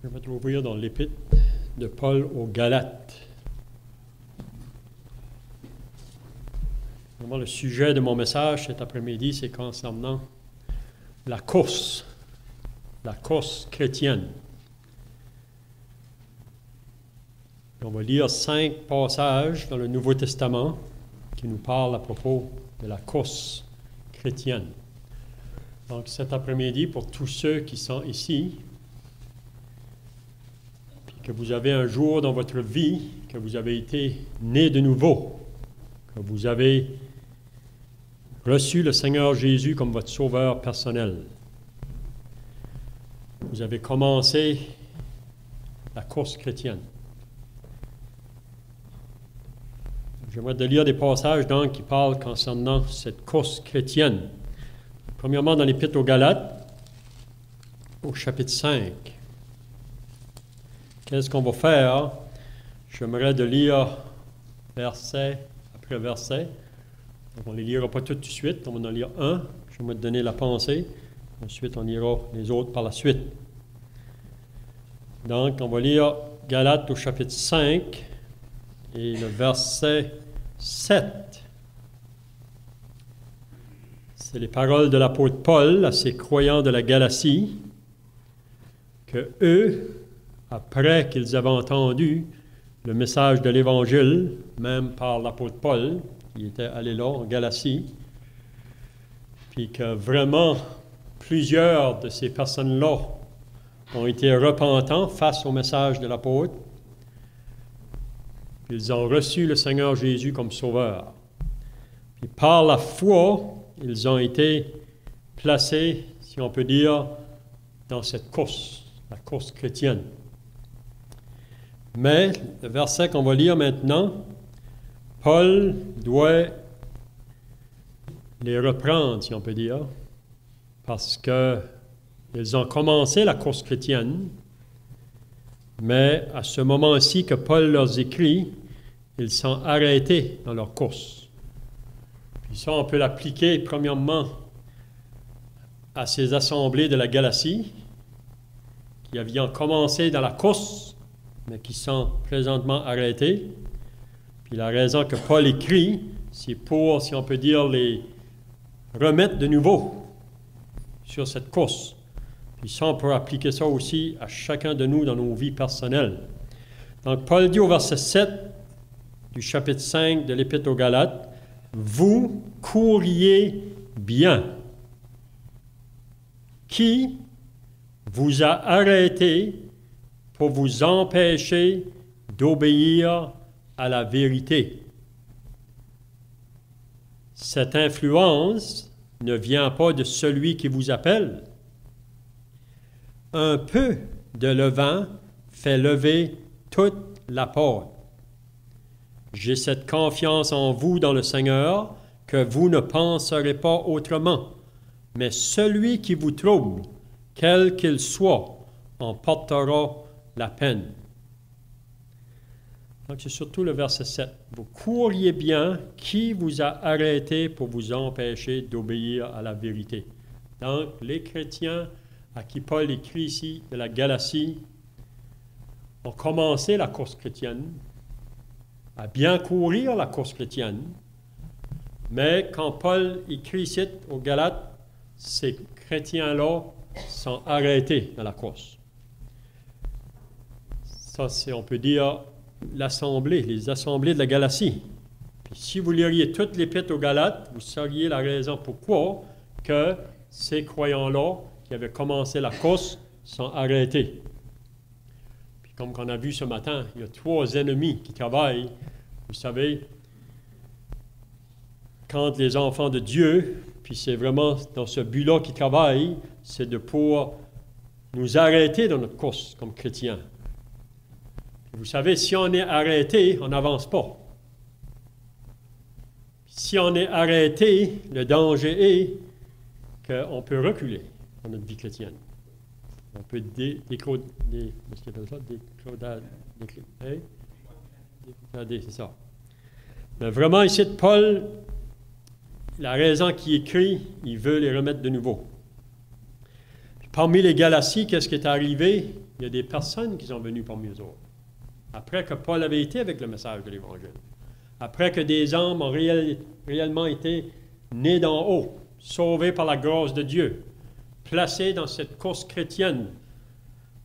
Je vais ouvrir dans l'Épître de Paul aux Galates. Vraiment, le sujet de mon message cet après-midi, c'est concernant la course chrétienne. On va lire 5 passages dans le Nouveau Testament qui nous parlent à propos de la course chrétienne. Donc cet après-midi, pour tous ceux qui sont ici, puis que vous avez un jour dans votre vie, que vous avez été né de nouveau, que vous avez reçu le Seigneur Jésus comme votre sauveur personnel, vous avez commencé la course chrétienne. J'aimerais de lire des passages donc qui parlent concernant cette course chrétienne. Premièrement, dans l'Épître aux Galates, au chapitre 5. Qu'est-ce qu'on va faire? J'aimerais de lire verset après verset. Donc, on ne les lira pas tout de suite, on va en lire un. Je vais te donner la pensée. Ensuite, on lira les autres par la suite. Donc, on va lire Galates au chapitre 5 et le verset 7. C'est les paroles de l'apôtre Paul à ces croyants de la Galatie, que eux, après qu'ils avaient entendu le message de l'Évangile, même par l'apôtre Paul, qui était allé là en Galatie, puis que vraiment plusieurs de ces personnes-là ont été repentants face au message de l'apôtre, ils ont reçu le Seigneur Jésus comme sauveur. Puis par la foi, ils ont été placés, si on peut dire, dans cette course, la course chrétienne. Mais le verset qu'on va lire maintenant, Paul doit les reprendre, si on peut dire, parce qu'ils ont commencé la course chrétienne, mais à ce moment-ci que Paul leur écrit, ils sont arrêtés dans leur course. Puis ça, on peut l'appliquer premièrement à ces assemblées de la Galatie qui avaient commencé dans la course, mais qui sont présentement arrêtés. Puis la raison que Paul écrit, c'est pour, si on peut dire, les remettre de nouveau sur cette course. Puis ça, on peut appliquer ça aussi à chacun de nous dans nos vies personnelles. Donc, Paul dit au verset 7 du chapitre 5 de l'Épître aux Galates, « Vous couriez bien. Qui vous a arrêté pour vous empêcher d'obéir à la vérité? Cette influence ne vient pas de celui qui vous appelle. Un peu de levain fait lever toute la pâte. J'ai cette confiance en vous dans le Seigneur que vous ne penserez pas autrement, mais celui qui vous trouble, quel qu'il soit, en portera la peine. » Donc c'est surtout le verset 7. « Vous couriez bien, qui vous a arrêté pour vous empêcher d'obéir à la vérité? » Donc les chrétiens à qui Paul écrit ici de la Galatie ont commencé la course chrétienne, à bien courir la course chrétienne, mais quand Paul écrit ici aux Galates, ces chrétiens-là sont arrêtés dans la course. Ça, c'est, on peut dire, l'assemblée, les assemblées de la Galatie. Puis si vous liriez toute l'Épître aux Galates, vous sauriez la raison pourquoi que ces croyants-là qui avaient commencé la course sont arrêtés. Puis comme on a vu ce matin, il y a 3 ennemis qui travaillent. Vous savez, quand les enfants de Dieu, puis c'est vraiment dans ce but-là qu'ils travaillent, c'est de pouvoir nous arrêter dans notre course comme chrétiens. Puis vous savez, si on est arrêté, on n'avance pas. Si on est arrêté, le danger est qu'on peut reculer dans notre vie chrétienne. On peut décoder, c'est ça. Mais vraiment, ici, Paul, la raison qu'il écrit, il veut les remettre de nouveau. Parmi les Galaties, qu'est-ce qui est arrivé? il y a des personnes qui sont venues parmi eux autres. Après que Paul avait été avec le message de l'Évangile. Après que des âmes ont réellement été nés d'en haut, sauvés par la grâce de Dieu, placés dans cette course chrétienne.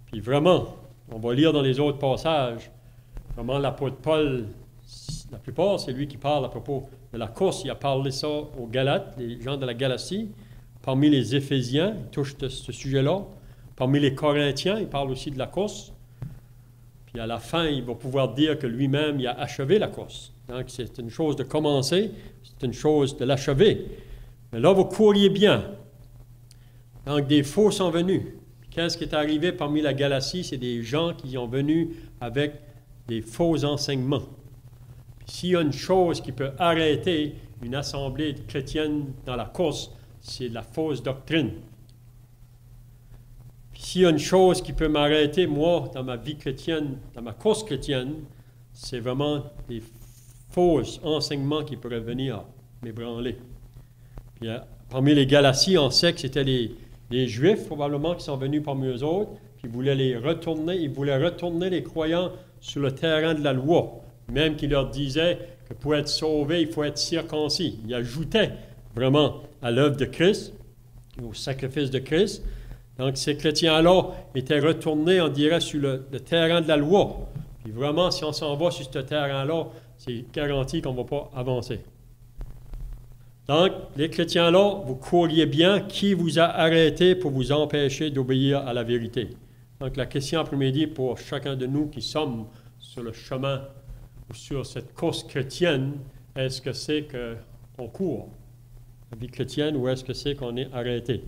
Puis vraiment, on va lire dans les autres passages, vraiment l'apôtre Paul, la plupart, c'est lui qui parle à propos de la course. Il a parlé ça aux Galates, les gens de la Galatie. Parmi les Éphésiens, il touche ce sujet-là. Parmi les Corinthiens, il parle aussi de la course. Puis à la fin, il va pouvoir dire que lui-même, il a achevé la course. Donc, c'est une chose de commencer, c'est une chose de l'achever. Mais là, vous couriez bien. Donc, des faux sont venus. Qu'est-ce qui est arrivé parmi la Galatie? C'est des gens qui sont venus avec des faux enseignements. Puis, s'il y a une chose qui peut arrêter une assemblée chrétienne dans la course, c'est la fausse doctrine. Puis, s'il y a une chose qui peut m'arrêter, moi, dans ma vie chrétienne, dans ma course chrétienne, c'est vraiment des faux enseignements qui pourraient venir m'ébranler. Puis, parmi les Galaties, on sait que c'était les Juifs, probablement, qui sont venus parmi eux autres, qui voulaient les retourner, ils voulaient retourner les croyants sur le terrain de la loi, même qu'ils leur disaient que pour être sauvé, il faut être circoncis. Ils ajoutaient vraiment à l'œuvre de Christ, au sacrifice de Christ. Donc, ces chrétiens-là étaient retournés, on dirait, sur le terrain de la loi. Puis vraiment, si on s'en va sur ce terrain-là, c'est garanti qu'on ne va pas avancer. Donc, les chrétiens-là, vous couriez bien. Qui vous a arrêté pour vous empêcher d'obéir à la vérité? Donc, la question après-midi pour chacun de nous qui sommes sur le chemin ou sur cette course chrétienne, est-ce que c'est qu'on court la vie chrétienne ou est-ce que c'est qu'on est arrêté?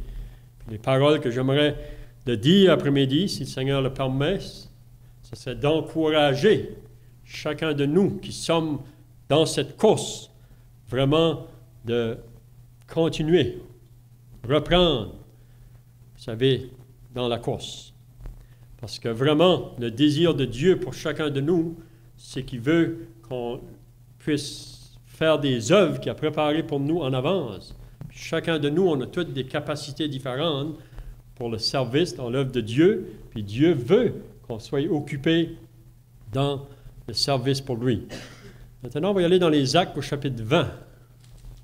Puis les paroles que j'aimerais de dire après-midi, si le Seigneur le permet, c'est d'encourager chacun de nous qui sommes dans cette course, vraiment de continuer, reprendre, vous savez, dans la course. Parce que vraiment, le désir de Dieu pour chacun de nous, c'est qu'il veut qu'on puisse faire des œuvres qu'il a préparées pour nous en avance. Puis chacun de nous, on a toutes des capacités différentes pour le service dans l'œuvre de Dieu, puis Dieu veut qu'on soit occupé dans le service pour lui. Maintenant, on va y aller dans les Actes au chapitre 20.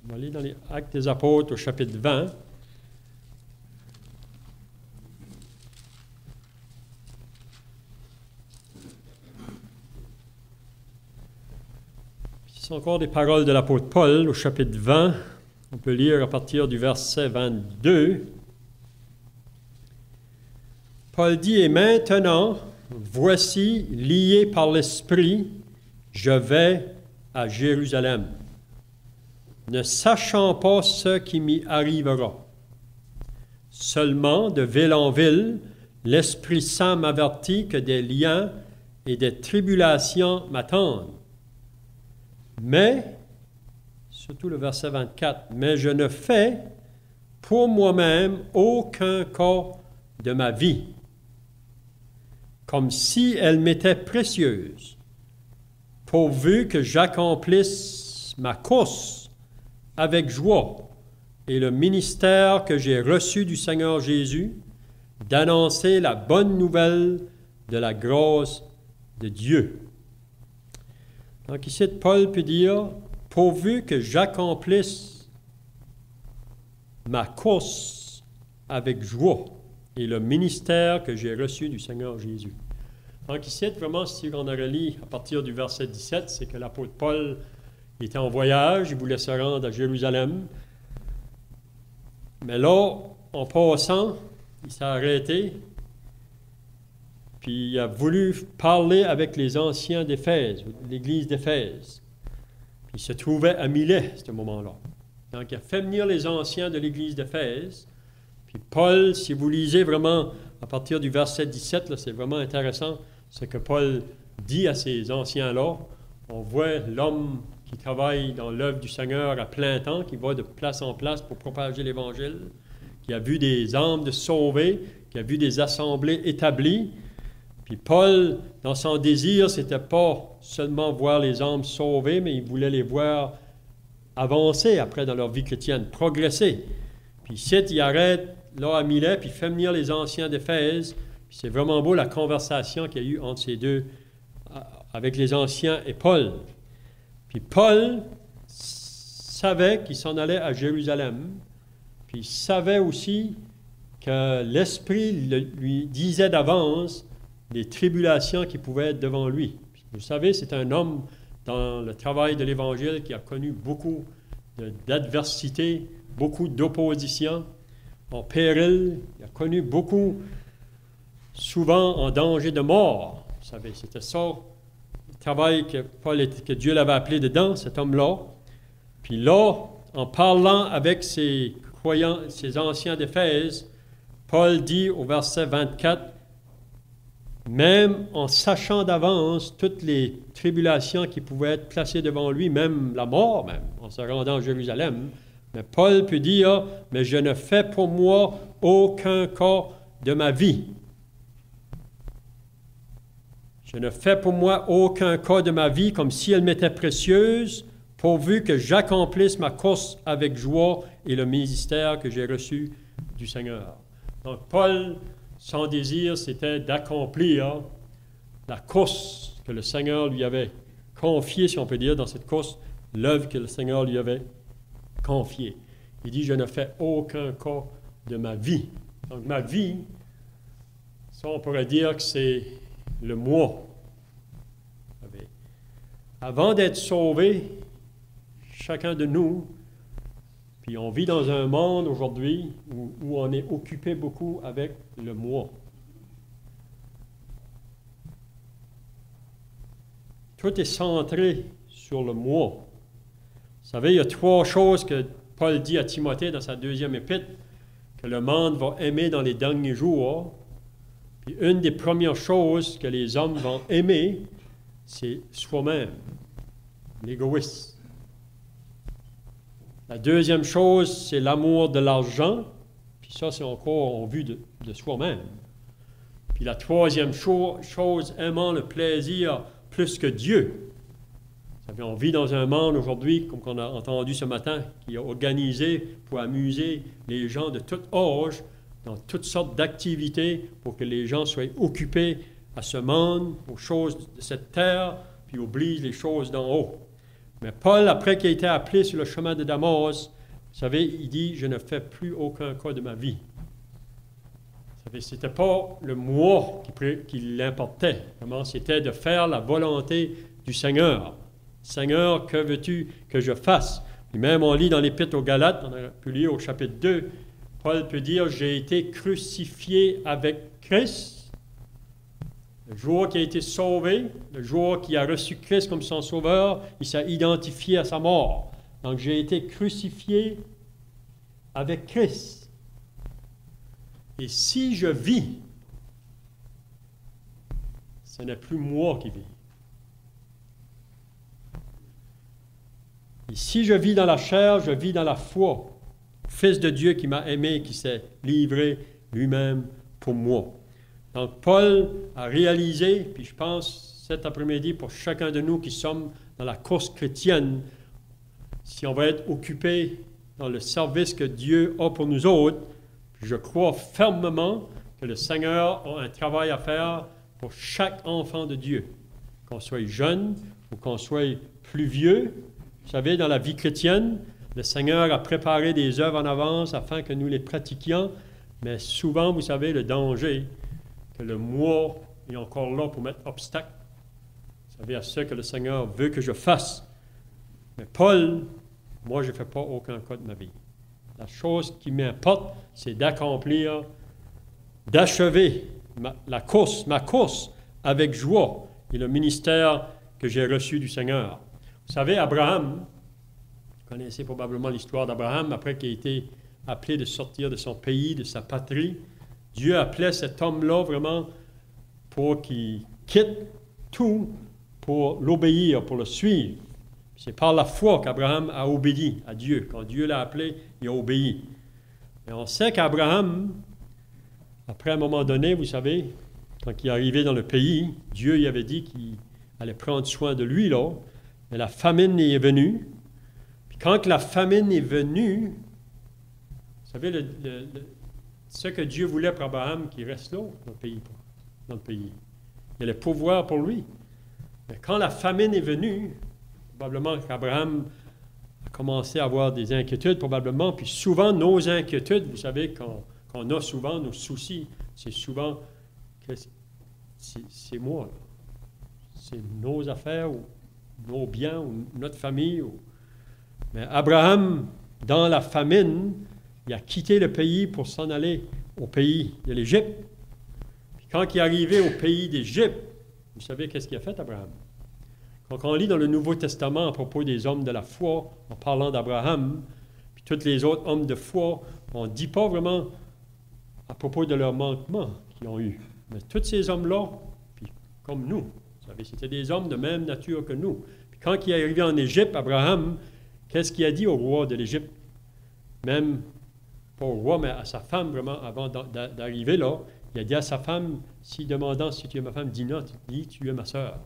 On va aller dans les Actes des Apôtres au chapitre 20. C'est encore des paroles de l'apôtre Paul au chapitre 20. On peut lire à partir du verset 22. Paul dit, « Et maintenant, voici, lié par l'Esprit, je vais à Jérusalem, ne sachant pas ce qui m'y arrivera. Seulement, de ville en ville, l'Esprit Saint m'avertit que des liens et des tribulations m'attendent. Mais, surtout le verset 24, « Mais je ne fais pour moi-même aucun cas de ma vie, comme si elle m'était précieuse, pourvu que j'accomplisse ma course avec joie et le ministère que j'ai reçu du Seigneur Jésus, d'annoncer la bonne nouvelle de la grâce de Dieu. » Donc ici, Paul peut dire, « Pourvu que j'accomplisse ma course avec joie et le ministère que j'ai reçu du Seigneur Jésus. » Donc ici, vraiment, si on a relis à partir du verset 17, c'est que l'apôtre Paul était en voyage, il voulait se rendre à Jérusalem. Mais là, en passant, il s'est arrêté, puis il a voulu parler avec les anciens d'Éphèse, l'église d'Éphèse. Puis il se trouvait à Milet, à ce moment-là. Donc il a fait venir les anciens de l'église d'Éphèse. Puis Paul, si vous lisez vraiment à partir du verset 17, là, c'est vraiment intéressant ce que Paul dit à ces anciens-là. On voit l'homme qui travaille dans l'œuvre du Seigneur à plein temps, qui va de place en place pour propager l'Évangile, qui a vu des âmes de sauvés, qui a vu des assemblées établies. Puis Paul, dans son désir, c'était pas seulement voir les âmes sauvées, mais il voulait les voir avancer après dans leur vie chrétienne, progresser. Puis ici, il arrête là à Milet, puis il fait venir les anciens d'Éphèse, C'est vraiment beau la conversation qu'il y a eu entre ces deux, avec les anciens et Paul. Puis Paul savait qu'il s'en allait à Jérusalem, puis il savait aussi que l'Esprit lui disait d'avance les tribulations qui pouvaient être devant lui. Puis, vous savez, c'est un homme dans le travail de l'Évangile qui a connu beaucoup d'adversité, beaucoup d'opposition, en péril, il a connu beaucoup, souvent en danger de mort. Vous savez, c'était ça, le travail que Dieu l'avait appelé dedans, cet homme-là. Puis là, en parlant avec ses croyants, ses anciens d'Éphèse, Paul dit au verset 24, « Même en sachant d'avance toutes les tribulations qui pouvaient être placées devant lui, même la mort même, en se rendant à Jérusalem, mais Paul peut dire, « Mais je ne fais pour moi aucun cas de ma vie. Je ne fais pour moi aucun cas de ma vie comme si elle m'était précieuse, pourvu que j'accomplisse ma course avec joie et le ministère que j'ai reçu du Seigneur. » Donc Paul, son désir, c'était d'accomplir la course que le Seigneur lui avait confiée, si on peut dire, dans cette course, l'œuvre que le Seigneur lui avait confiée. Il dit, je ne fais aucun cas de ma vie. Donc ma vie, ça on pourrait dire que c'est le moi. Avant d'être sauvé, chacun de nous, puis on vit dans un monde aujourd'hui où on est occupé beaucoup avec le moi. Tout est centré sur le moi. Vous savez, il y a 3 choses que Paul dit à Timothée dans sa 2e épître, que le monde va aimer dans les derniers jours. Puis une des premières choses que les hommes vont aimer, c'est soi-même, l'égoïsme. La 2e chose, c'est l'amour de l'argent, puis ça, c'est encore en vue de soi-même. Puis la 3e chose, aimant le plaisir plus que Dieu. Vous savez, on vit dans un monde aujourd'hui, comme on a entendu ce matin, qui est organisé pour amuser les gens de tout âge, dans toutes sortes d'activités, pour que les gens soient occupés à ce monde, aux choses de cette terre, puis oublient les choses d'en haut. Mais Paul, après qu'il a été appelé sur le chemin de Damas, vous savez, il dit, je ne fais plus aucun cas de ma vie. Vous savez, ce n'était pas le moi qui l'importait. Vraiment, c'était de faire la volonté du Seigneur. Seigneur, que veux-tu que je fasse? Et même on lit dans l'Épître aux Galates, on a pu lire au chapitre 2, Paul peut dire, j'ai été crucifié avec Christ. Le jour qu'il a été sauvé, le jour qu'il a reçu Christ comme son sauveur, il s'est identifié à sa mort. Donc, j'ai été crucifié avec Christ. Et si je vis, ce n'est plus moi qui vis. Et si je vis dans la chair, je vis dans la foi. Fils de Dieu qui m'a aimé, qui s'est livré lui-même pour moi. Donc, Paul a réalisé, puis je pense cet après-midi pour chacun de nous qui sommes dans la course chrétienne, si on va être occupé dans le service que Dieu a pour nous autres, je crois fermement que le Seigneur a un travail à faire pour chaque enfant de Dieu, qu'on soit jeune ou qu'on soit plus vieux. Vous savez, dans la vie chrétienne, le Seigneur a préparé des œuvres en avance afin que nous les pratiquions, mais souvent, vous savez, le danger, que le moi est encore là pour mettre obstacle. Vous savez, à ce que le Seigneur veut que je fasse. Mais Paul, moi, je ne fais pas aucun cas de ma vie. La chose qui m'importe, c'est d'accomplir, d'achever ma course avec joie et le ministère que j'ai reçu du Seigneur. Vous savez, Abraham, vous connaissez probablement l'histoire d'Abraham, après qu'il a été appelé de sortir de son pays, de sa patrie, Dieu appelait cet homme-là vraiment pour qu'il quitte tout pour l'obéir, pour le suivre. C'est par la foi qu'Abraham a obéi à Dieu. Quand Dieu l'a appelé, il a obéi. Et on sait qu'Abraham, après un moment donné, vous savez, quand il est arrivé dans le pays, Dieu lui avait dit qu'il allait prendre soin de lui, là. Mais la famine est venue. Puis quand la famine est venue, vous savez, ce que Dieu voulait pour Abraham, qu'il reste là, dans le pays. Il allait pourvoir pour lui. Mais quand la famine est venue, probablement qu'Abraham a commencé à avoir des inquiétudes, probablement, puis souvent nos inquiétudes, vous savez, qu'on a souvent nos soucis, c'est souvent que c'est moi, là. C'est nos affaires, ou nos biens, ou notre famille. Mais Abraham, dans la famine, il a quitté le pays pour s'en aller au pays de l'Égypte. Puis quand il est arrivé au pays d'Égypte, vous savez qu'est-ce qu'il a fait, Abraham? Quand on lit dans le Nouveau Testament à propos des hommes de la foi, en parlant d'Abraham, puis tous les autres hommes de foi, on ne dit pas vraiment à propos de leurs manquements qu'ils ont eus. Mais tous ces hommes-là, puis comme nous, vous savez, c'était des hommes de même nature que nous. Puis quand il est arrivé en Égypte, Abraham, qu'est-ce qu'il a dit au roi de l'Égypte? Même pas au roi, mais à sa femme, vraiment, avant d'arriver là, il a dit à sa femme, s'il demandant si tu es ma femme, dis non, dis tu es ma sœur.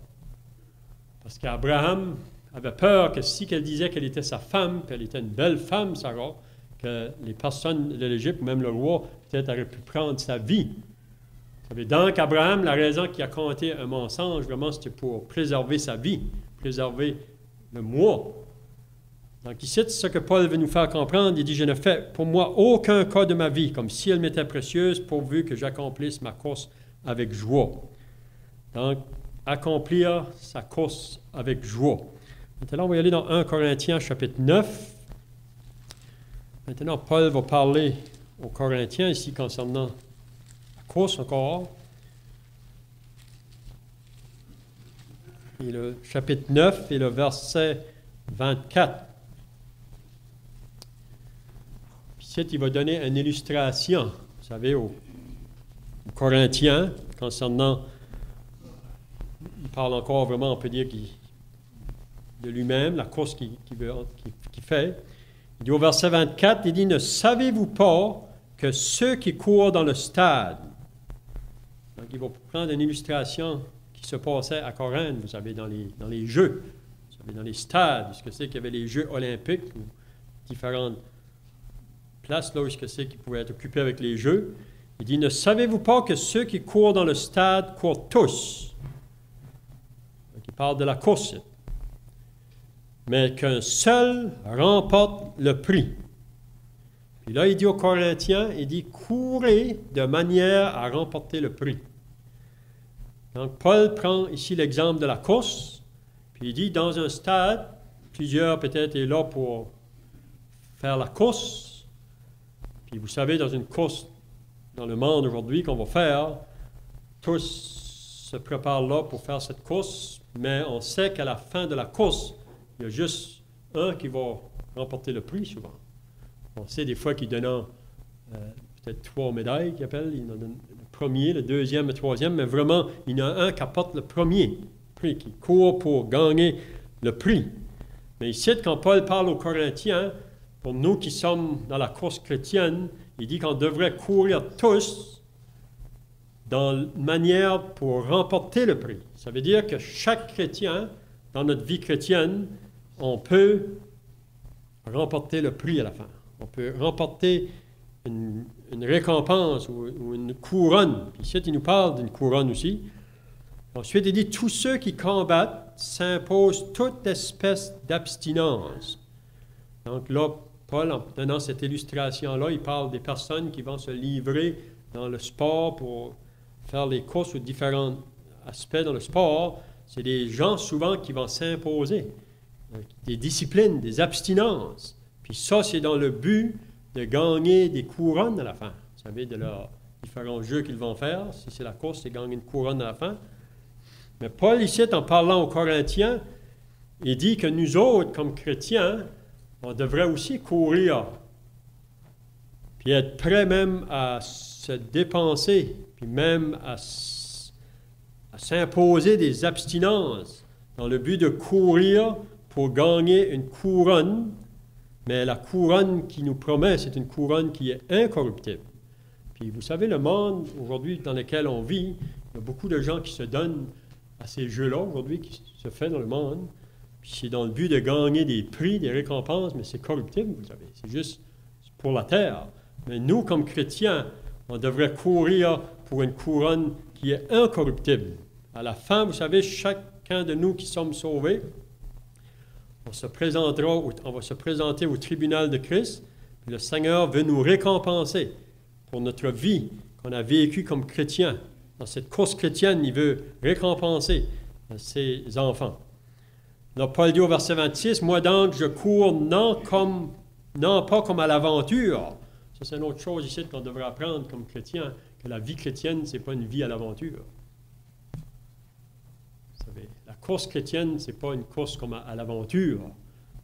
Parce qu'Abraham avait peur que si qu'elle disait qu'elle était sa femme, qu'elle était une belle femme, Sarah, que les personnes de l'Égypte, même le roi, peut-être auraient pu prendre sa vie. Vous savez, donc Abraham, la raison qu'il a compté un mensonge, vraiment, c'était pour préserver sa vie, préserver le moi. Donc ici, c'est ce que Paul veut nous faire comprendre. Il dit, je ne fais pour moi aucun cas de ma vie, comme si elle m'était précieuse, pourvu que j'accomplisse ma course avec joie. Donc, accomplir sa course avec joie. Maintenant, on va y aller dans 1 Corinthiens, chapitre 9. Maintenant, Paul va parler aux Corinthiens ici concernant la course encore. Et le chapitre 9 et le verset 24. Ici, il va donner une illustration, vous savez, aux Corinthiens concernant. Il parle encore vraiment, on peut dire, de lui-même, la course qu'il fait. Il dit au verset 24, il dit, « Ne savez-vous pas que ceux qui courent dans le stade... » Donc, il va prendre une illustration qui se passait à Corinthe, vous savez, dans les jeux, vous savez, dans les stades, ce que c'est qu'il y avait les Jeux olympiques, ou différentes places là où c'est qu'ils pouvaient être occupés avec les jeux. Il dit, « Ne savez-vous pas que ceux qui courent dans le stade courent tous? » Il parle de la course. Mais qu'un seul remporte le prix. Puis là, il dit aux Corinthiens, il dit, courez de manière à remporter le prix. Donc, Paul prend ici l'exemple de la course, puis il dit, dans un stade, plusieurs peut-être sont là pour faire la course. Puis vous savez, dans une course dans le monde aujourd'hui qu'on va faire, tous se préparent là pour faire cette course, mais on sait qu'à la fin de la course, il y a juste un qui va remporter le prix souvent. On sait des fois qu'il donne peut-être 3 médailles qu'il appelle. Il en donne le premier, le deuxième, le troisième, mais vraiment, il y en a un qui apporte le premier prix, qui court pour gagner le prix. Mais ici, quand Paul parle aux Corinthiens, pour nous qui sommes dans la course chrétienne, il dit qu'on devrait courir tous dans une manière pour remporter le prix. Ça veut dire que chaque chrétien, dans notre vie chrétienne, on peut remporter le prix à la fin. On peut remporter une récompense ou une couronne. Puis ici, il nous parle d'une couronne aussi. Ensuite, il dit, tous ceux qui combattent s'imposent toute espèce d'abstinence. Donc là, Paul, en donnant cette illustration-là, il parle des personnes qui vont se livrer dans le sport pour faire les courses ou différents aspects dans le sport. C'est des gens souvent qui vont s'imposer des disciplines, des abstinences. Puis ça, c'est dans le but de gagner des couronnes à la fin. Vous savez, de leurs différents jeux qu'ils vont faire. Si c'est la course, c'est gagner une couronne à la fin. Mais Paul, ici, en parlant aux Corinthiens, il dit que nous autres, comme chrétiens, on devrait aussi courir, puis être prêts même à se dépenser, puis même à s'imposer des abstinences dans le but de courir pour gagner une couronne, mais la couronne qui nous promet, c'est une couronne qui est incorruptible. Puis vous savez, le monde aujourd'hui dans lequel on vit, il y a beaucoup de gens qui se donnent à ces jeux-là aujourd'hui, qui se fait dans le monde, puis c'est dans le but de gagner des prix, des récompenses, mais c'est corruptible, vous savez, c'est juste pour la terre. Mais nous, comme chrétiens, On devrait courir pour une couronne qui est incorruptible. À la fin, vous savez, chacun de nous qui sommes sauvés, on va se présenter au tribunal de Christ, puis le Seigneur veut nous récompenser pour notre vie qu'on a vécue comme chrétien. Dans cette course chrétienne, il veut récompenser ses enfants. Alors, Paul dit au verset 26, « Moi donc, je cours non pas comme à l'aventure. » Ça, c'est une autre chose ici qu'on devrait apprendre comme chrétien, que la vie chrétienne, ce n'est pas une vie à l'aventure. Vous savez, la course chrétienne, ce n'est pas une course comme à l'aventure.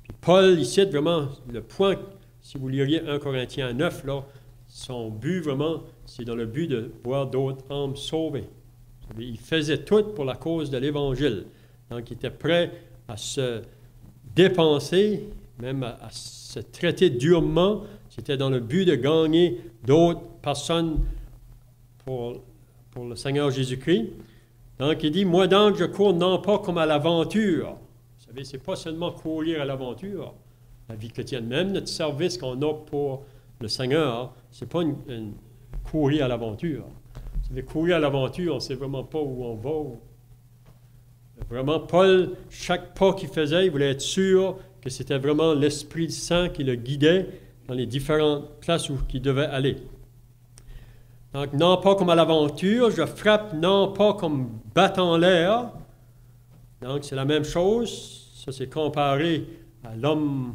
Puis Paul, ici, vraiment, le point, si vous liriez 1 Corinthiens 9, là, son but, vraiment, c'est dans le but de voir d'autres âmes sauvées. Vous savez, il faisait tout pour la cause de l'Évangile. Donc, il était prêt à se dépenser, même à se traiter durement. C'était dans le but de gagner d'autres personnes pour le Seigneur Jésus-Christ. Donc, il dit, « Moi donc, je cours non pas comme à l'aventure. » Vous savez, ce n'est pas seulement courir à l'aventure. La vie chrétienne, même notre service qu'on a pour le Seigneur, ce n'est pas une courir à l'aventure. Vous savez, courir à l'aventure, on ne sait vraiment pas où on va. Vraiment, Paul, chaque pas qu'il faisait, il voulait être sûr que c'était vraiment l'Esprit Saint qui le guidait dans les différentes places où il devait aller. Donc, non pas comme à l'aventure, je frappe non pas comme battant l'air. Donc, c'est la même chose. Ça, c'est comparé à l'homme,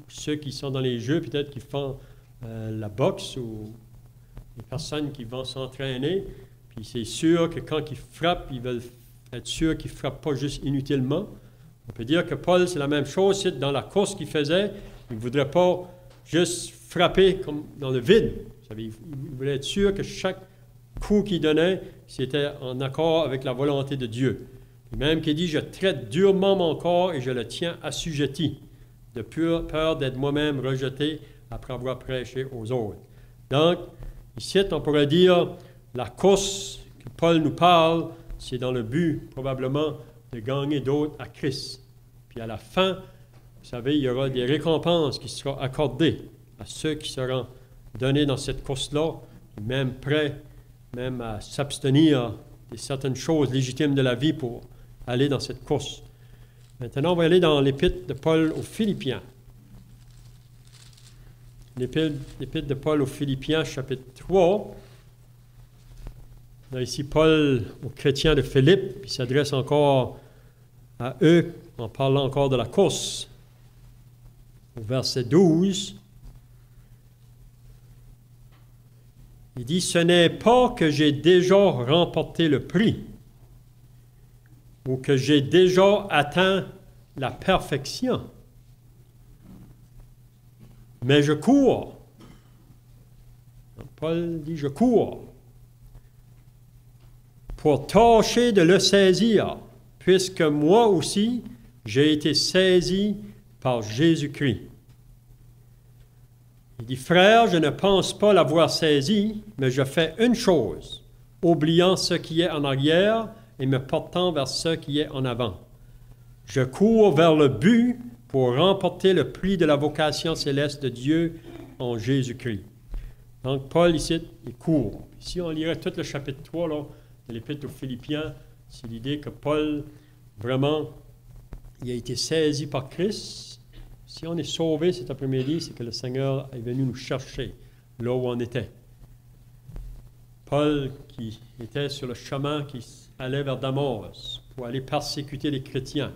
ceux qui sont dans les jeux, peut-être qui font la boxe ou les personnes qui vont s'entraîner. Puis c'est sûr que quand ils frappent, ils veulent être sûrs qu'ils ne frappent pas juste inutilement. On peut dire que Paul, c'est la même chose. Dans la course qu'il faisait, il ne voudrait pas juste frapper comme dans le vide. Vous savez, il voulait être sûr que chaque coup qu'il donnait, c'était en accord avec la volonté de Dieu. Et même qu'il dit, « Je traite durement mon corps et je le tiens assujetti, de pure peur d'être moi-même rejeté après avoir prêché aux autres. » Donc, ici, on pourrait dire, la course que Paul nous parle, c'est dans le but, probablement, de gagner d'autres à Christ. Puis à la fin, vous savez, il y aura des récompenses qui seront accordées à ceux qui seront donnés dans cette course-là, même prêts, même à s'abstenir de certaines choses légitimes de la vie pour aller dans cette course. Maintenant, on va aller dans l'épître de Paul aux Philippiens. L'épître de Paul aux Philippiens, chapitre 3. Là, ici, Paul, aux chrétiens de Philippe, il s'adresse encore à eux en parlant encore de la course. Au verset 12, il dit, « Ce n'est pas que j'ai déjà remporté le prix ou que j'ai déjà atteint la perfection, mais je cours. » Paul dit, « Je cours pour tâcher de le saisir, puisque moi aussi, j'ai été saisi par Jésus-Christ. » Il dit, « Frère, je ne pense pas l'avoir saisi, mais je fais une chose, oubliant ce qui est en arrière et me portant vers ce qui est en avant. Je cours vers le but pour remporter le prix de la vocation céleste de Dieu en Jésus-Christ. » Donc, Paul, ici, il court. Si on lirait tout le chapitre 3 là, de l'Épître aux Philippiens, c'est l'idée que Paul, vraiment, il a été saisi par Christ. Si on est sauvé cet après-midi, c'est que le Seigneur est venu nous chercher là où on était. Paul, qui était sur le chemin qui allait vers Damas pour aller persécuter les chrétiens.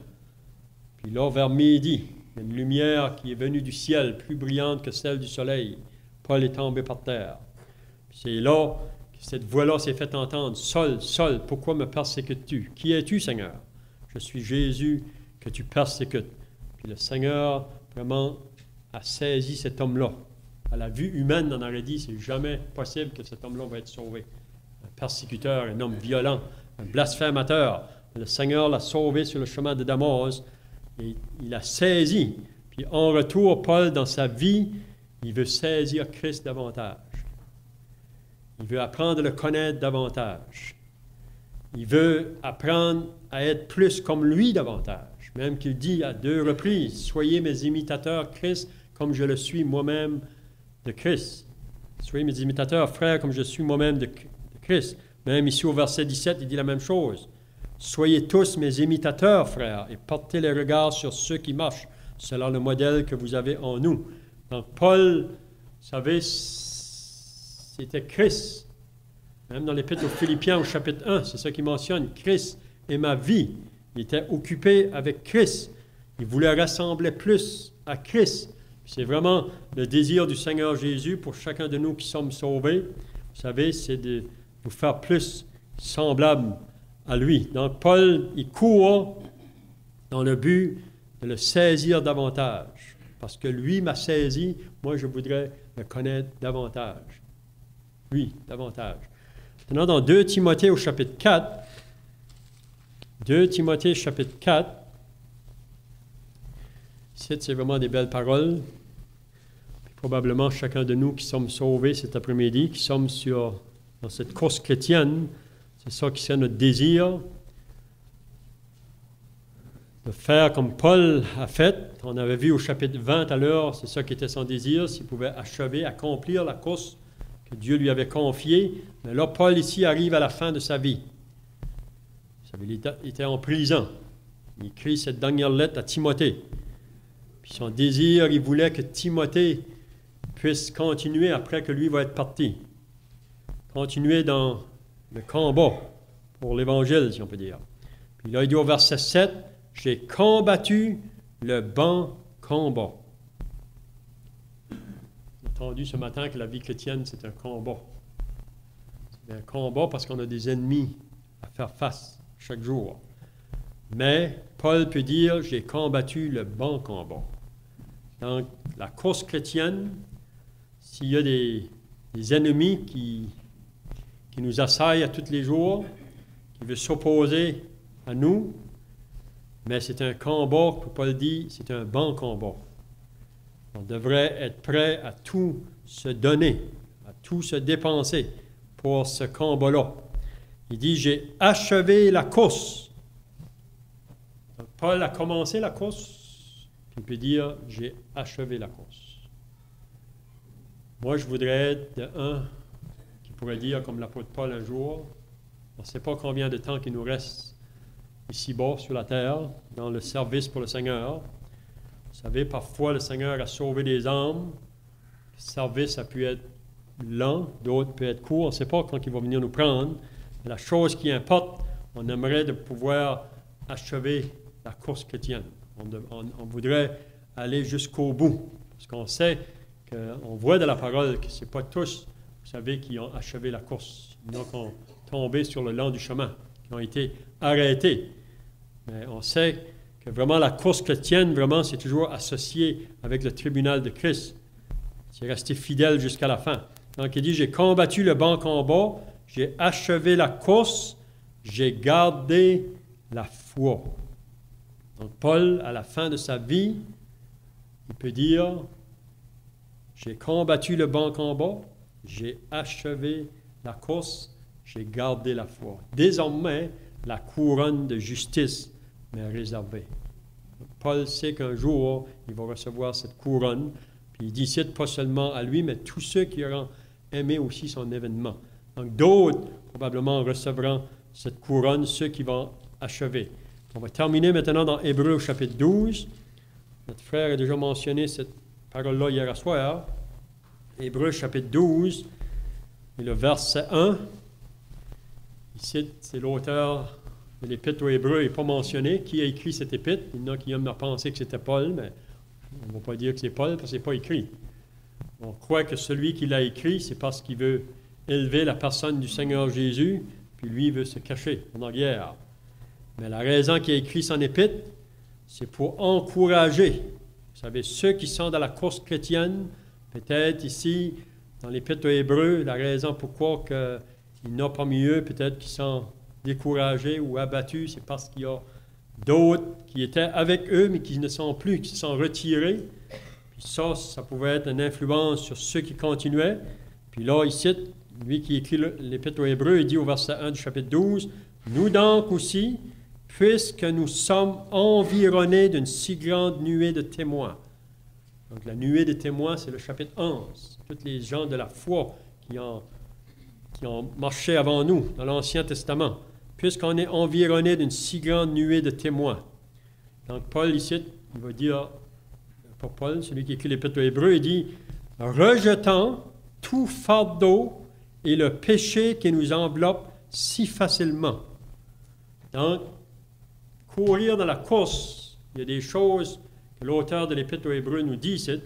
Puis là, vers midi, il y a une lumière qui est venue du ciel, plus brillante que celle du soleil. Paul est tombé par terre. Puis c'est là que cette voix-là s'est fait entendre. « Saul, Saul, pourquoi me persécutes-tu? Qui es-tu, Seigneur? » « Je suis Jésus que tu persécutes. » Puis le Seigneur, vraiment, a saisi cet homme-là. À la vue humaine, on aurait dit, c'est jamais possible que cet homme-là va être sauvé. Un persécuteur, un homme violent, un blasphémateur. Le Seigneur l'a sauvé sur le chemin de Damas et il l'a saisi. Puis en retour, Paul, dans sa vie, il veut saisir Christ davantage. Il veut apprendre à le connaître davantage. Il veut apprendre à être plus comme lui davantage. Même qu'il dit à 2 reprises, « Soyez mes imitateurs, Christ, comme je le suis moi-même de Christ. » Soyez mes imitateurs, frères, comme je suis moi-même de Christ. Même ici au verset 17, il dit la même chose. Soyez tous mes imitateurs, frères, et portez les regards sur ceux qui marchent, selon le modèle que vous avez en nous. Donc Paul, vous savez, c'était Christ. Même dans l'Épître aux Philippiens, au chapitre 1, c'est ça qu'il mentionne. Christ est ma vie. Il était occupé avec Christ. Il voulait rassembler plus à Christ. C'est vraiment le désir du Seigneur Jésus pour chacun de nous qui sommes sauvés. Vous savez, c'est de nous faire plus semblables à lui. Donc Paul, il court dans le but de le saisir davantage. Parce que lui m'a saisi, moi je voudrais le connaître davantage. Oui, davantage. Maintenant, dans 2 Timothée au chapitre 4, 2 Timothée chapitre 4, ici c'est vraiment des belles paroles. Puis, probablement chacun de nous qui sommes sauvés cet après-midi, qui sommes dans cette course chrétienne, c'est ça qui c'est notre désir, de faire comme Paul a fait. On avait vu au chapitre 20 à l'heure, c'est ça qui était son désir, s'il pouvait achever, accomplir la course que Dieu lui avait confiée. Mais là, Paul ici arrive à la fin de sa vie. Vous savez, il était en prison. Il écrit cette dernière lettre à Timothée. Puis son désir, il voulait que Timothée puisse continuer après que lui va être parti. Continuer dans le combat pour l'Évangile, si on peut dire. Puis là, il dit au verset 7, « J'ai combattu le bon combat. » On a entendu ce matin que la vie chrétienne, c'est un combat. C'est un combat parce qu'on a des ennemis à faire face chaque jour. Mais Paul peut dire, « J'ai combattu le bon combat. » Donc, la course chrétienne, s'il y a des ennemis qui nous assaillent à tous les jours, qui veulent s'opposer à nous, mais c'est un combat, que Paul dit, c'est un bon combat. On devrait être prêt à tout se donner, à tout se dépenser pour ce combat-là. Il dit, j'ai achevé la course. Donc, Paul a commencé la course, puis il peut dire, j'ai achevé la course. Moi, je voudrais être de un qui pourrait dire, comme l'apôtre Paul un jour, on ne sait pas combien de temps il nous reste ici-bas sur la terre, dans le service pour le Seigneur. Vous savez, parfois, le Seigneur a sauvé des âmes. Le service a pu être lent, d'autres peut être court. On ne sait pas quand il va venir nous prendre. Mais la chose qui importe, on aimerait de pouvoir achever la course chrétienne. On voudrait aller jusqu'au bout. Parce qu'on sait, on voit de la parole que ce n'est pas tous, vous savez, qui ont achevé la course. Il y en a qui ont tombé sur le long du chemin, qui ont été arrêtés. Mais on sait que vraiment la course chrétienne, vraiment, c'est toujours associé avec le tribunal de Christ. C'est resté fidèle jusqu'à la fin. Donc, il dit, j'ai combattu le bon combat, j'ai achevé la course, j'ai gardé la foi. Donc, Paul, à la fin de sa vie, il peut dire, j'ai combattu le bon combat, j'ai achevé la course, j'ai gardé la foi. Désormais, la couronne de justice m'est réservée. Paul sait qu'un jour, il va recevoir cette couronne, puis il dit, pas seulement à lui, mais tous ceux qui auront aimé aussi son événement. Donc d'autres, probablement, recevront cette couronne, ceux qui vont achever. On va terminer maintenant dans Hébreux chapitre 12. Notre frère a déjà mentionné cette parole-là hier soir. Hébreux chapitre 12, et le verset 1. Ici, c'est l'auteur de l'Épître aux Hébreux n'est pas mentionné. Qui a écrit cette épître? Il y en a qui aiment à penser que c'était Paul, mais on ne va pas dire que c'est Paul parce que ce n'est pas écrit. On croit que celui qui l'a écrit, c'est parce qu'il veut élever la personne du Seigneur Jésus, puis lui veut se cacher en arrière. Mais la raison qu'il a écrit son épître, c'est pour encourager. Vous savez, ceux qui sont dans la course chrétienne, peut-être ici, dans l'Épître aux Hébreux, la raison pourquoi il n'y en a pas mieux, peut-être qui sont découragés ou abattus, c'est parce qu'il y a d'autres qui étaient avec eux, mais qui ne sont plus, qui se sont retirés. Puis ça pouvait être une influence sur ceux qui continuaient. Puis là, ici, lui qui écrit l'Épître aux Hébreux, il dit au verset 1 du chapitre 12, « Nous donc aussi, puisque nous sommes environnés d'une si grande nuée de témoins. » Donc la nuée des témoins, c'est le chapitre 11. Tous les gens de la foi qui ont marché avant nous dans l'Ancien Testament, puisqu'on est environné d'une si grande nuée de témoins. Donc Paul ici, il va dire, pas Paul, celui qui écrit l'Épître aux Hébreux, il dit « Rejetant tout fardeau et le péché qui nous enveloppe si facilement. » Donc, courir dans la course, il y a des choses que l'auteur de l'Épître aux Hébreux nous dit ici,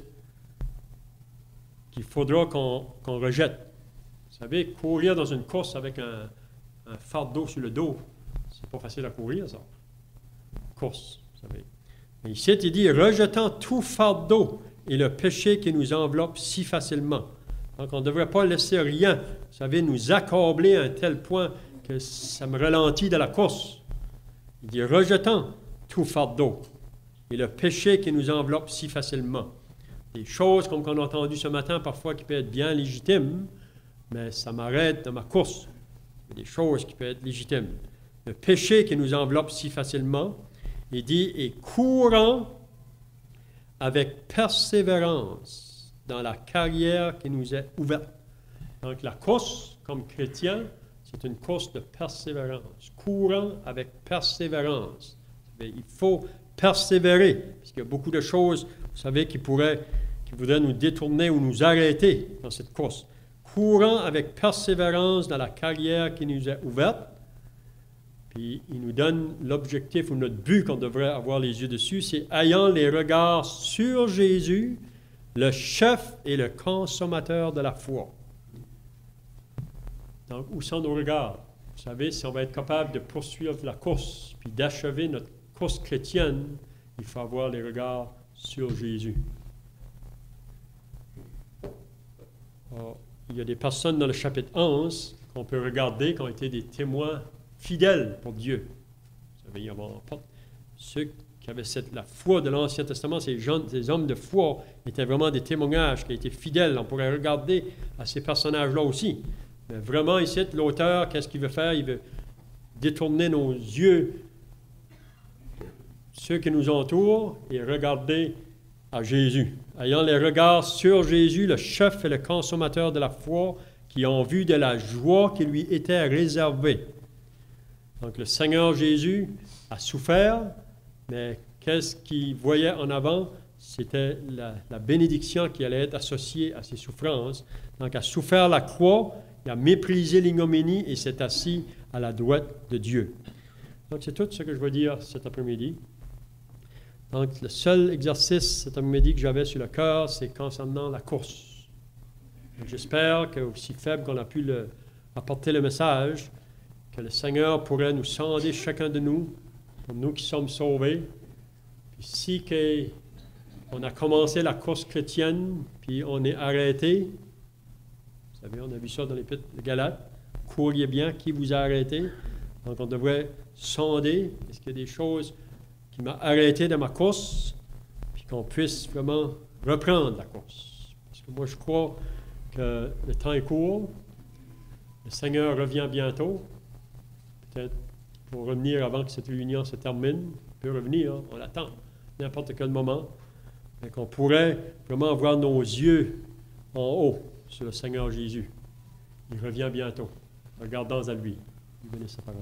qu'il faudra qu'on rejette. Vous savez, courir dans une course avec un fardeau sur le dos, c'est pas facile à courir, ça. Course, vous savez. Mais ici, il dit, rejetant tout fardeau et le péché qui nous enveloppe si facilement. Donc, on ne devrait pas laisser rien, vous savez, nous accabler à un tel point que ça me ralentit de la course. Il dit, rejetant tout fardeau et le péché qui nous enveloppe si facilement. Des choses, comme on a entendu ce matin, parfois qui peuvent être bien légitimes, mais ça m'arrête dans ma course. Il y a des choses qui peuvent être légitimes. Le péché qui nous enveloppe si facilement, il dit, et courant avec persévérance dans la carrière qui nous est ouverte. Donc la course, comme chrétien, c'est une course de persévérance. Courant avec persévérance. Il faut persévérer, parce qu'il y a beaucoup de choses, vous savez, qui voudraient nous détourner ou nous arrêter dans cette course. Courant avec persévérance dans la carrière qui nous est ouverte. Puis il nous donne l'objectif ou notre but qu'on devrait avoir les yeux dessus, c'est ayant les regards sur Jésus, le chef et le consommateur de la foi. Donc, où sont nos regards? Vous savez, si on va être capable de poursuivre la course, puis d'achever notre course chrétienne, il faut avoir les regards sur Jésus. Alors, il y a des personnes dans le chapitre 11 qu'on peut regarder qui ont été des témoins fidèles pour Dieu. Vous savez, il y a ceux qui avaient la foi de l'Ancien Testament, ces hommes de foi étaient vraiment des témoignages qui étaient fidèles. On pourrait regarder à ces personnages-là aussi. Mais vraiment, ici, l'auteur, qu'est-ce qu'il veut faire? Il veut détourner nos yeux, ceux qui nous entourent, et regarder à Jésus. Ayant les regards sur Jésus, le chef et le consommateur de la foi, qui ont vu de la joie qui lui était réservée. Donc, le Seigneur Jésus a souffert, mais qu'est-ce qu'il voyait en avant? C'était la bénédiction qui allait être associée à ses souffrances. Donc, il a souffert la croix, il a méprisé l'ignominie et s'est assis à la droite de Dieu. Donc, c'est tout ce que je veux dire cet après-midi. Donc, le seul exercice cet après-midi que j'avais sur le cœur, c'est concernant la course. J'espère qu'aussi faible qu'on a pu apporter le message, que le Seigneur pourrait nous sonder chacun de nous, comme nous qui sommes sauvés. Puis si on a commencé la course chrétienne, puis on est arrêté, vous savez, on a vu ça dans l'Épître de Galates, courriez bien, qui vous a arrêté? Donc on devrait sonder, est-ce qu'il y a des choses qui m'ont arrêté dans ma course, puis qu'on puisse vraiment reprendre la course. Parce que moi je crois que le temps est court, le Seigneur revient bientôt, peut-être pour revenir avant que cette réunion se termine, il peut revenir, hein, on l'attend, n'importe quel moment, mais qu'on pourrait vraiment avoir nos yeux en haut sur le Seigneur Jésus. Il revient bientôt. Regardons à lui. Il bénisse sa parole.